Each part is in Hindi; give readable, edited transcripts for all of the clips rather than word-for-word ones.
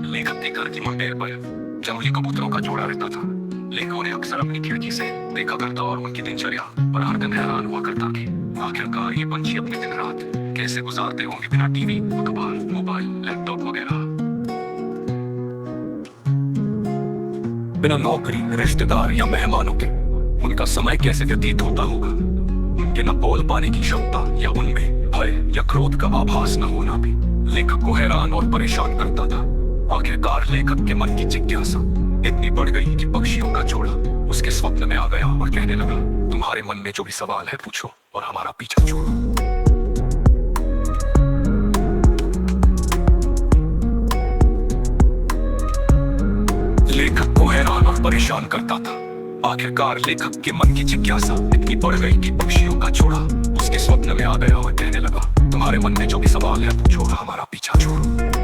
लेखक के घर की मंडेर पर जंगली कबूतरों का जोड़ा रहता था। लेखकों ने अक्सर अपनी खिड़की से देखा करता और उनकी दिनचर्या पर हर दिन हैरान हुआ करता कि आखिरकार ये पंछी अपनी दिन रात कैसे गुजारते होंगे बिना टीवी, अखबार, मोबाइल, लैपटॉप वगैरह, बिना नौकरी, रिश्तेदार या मेहमानों के उनका समय कैसे व्यतीत होता होगा। उनके न बोल पाने की क्षमता या उनमें भय या क्रोध का आभास न होना भी लेखक को हैरान और परेशान करता था। आखिरकार लेखक के मन की जिज्ञासा इतनी बढ़ गई कि पक्षियों का जोड़ा उसके स्वप्न में आ गया और कहने लगा, तुम्हारे मन में जो भी सवाल है पूछो और हमारा पीछा छोड़ो। लेखक को हैरान और परेशान करता था। आखिरकार लेखक के मन की जिज्ञासा इतनी बढ़ गई कि पक्षियों का जोड़ा उसके स्वप्न में आ गया और कहने लगा, तुम्हारे मन में जो भी सवाल है पूछो और हमारा पीछा छोड़ो।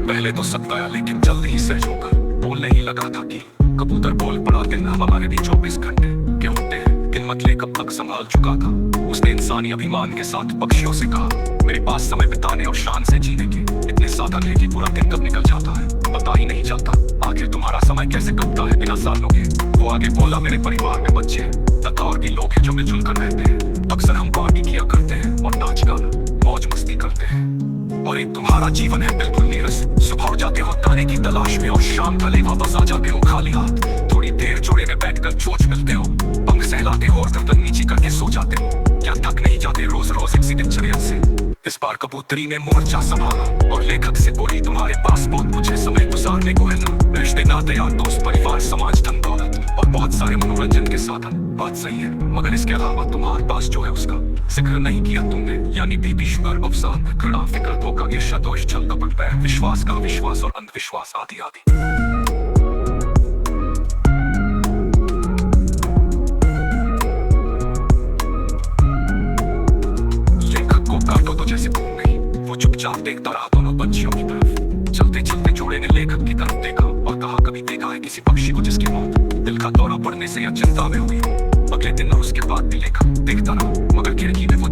पहले तो सकता है, लेकिन जल्द ही सहज होकर बोलने ही लगा था कि कबूतर बोल पड़ा, दिन हमारे भी 24 घंटे के होते हैं। किन्मत लेखक तक संभाल चुका था। उसने इंसानी अभिमान के साथ पक्षियों से कहा, मेरे पास समय बिताने और शान से जीने के इतने साधन है कि पूरा दिन कब निकल जाता है पता ही नहीं चलता। आखिर तुम्हारा समय कैसे कटता है बिना सालों के। वो आगे बोला, मेरे परिवार में बच्चे तथा और भी लोग हैं जो मिलजुल कर रहते हैं। अक्सर हम पार्टी किया करते हैं और नाच गाना मौज मस्ती करते हैं, और एक तुम्हारा जीवन है बिल्कुल नीरस। सुबह उठ जाते हो ताने की तलाश में और शाम ढले वापस आ जाते हो खाली हाथ। थोड़ी देर जोड़े में बैठकर चोंच मिलते हो, पंख सहलाते हो और गर्दन नीचे करके सो जाते हो। क्या थक नहीं जाते रोज रोज इसी दिनचर्या से। इस बार कबूतरी ने मोर्चा संभाला और लेखक से बोली, तुम्हारे पास बहुत कुछ है समय गुजारने को है ना, रिश्ते नाते यार दोस्त परिवार समाज धन दौलत और बहुत सारे मनोरंजन के साधन। बात सही है, मगर इसके अलावा तुम्हारे पास जो है उसका जिक्र नहीं किया तुमने, यानी बीपी, शुगर, अवसाद, घृणा, फिक्र, धोखा, ईर्ष्या, दोष, छल, कपट, बैर, विश्वास का विश्वास और अंधविश्वास आदि आदि। लेखक को काटो तो जैसे भूल नहीं, वो चुपचाप देखता रहा दोनों पंछियों की तरफ। चलते चलते जोड़े ने लेखक की तरफ देखा और कहा, कभी देखा है किसी पक्षी को जिसकी मौत दिल का दौरा पड़ने से या चिंता में हुई हो। अगले दिन और उसके बाद भी लेखक देखता रहा, मगर खिड़की में वो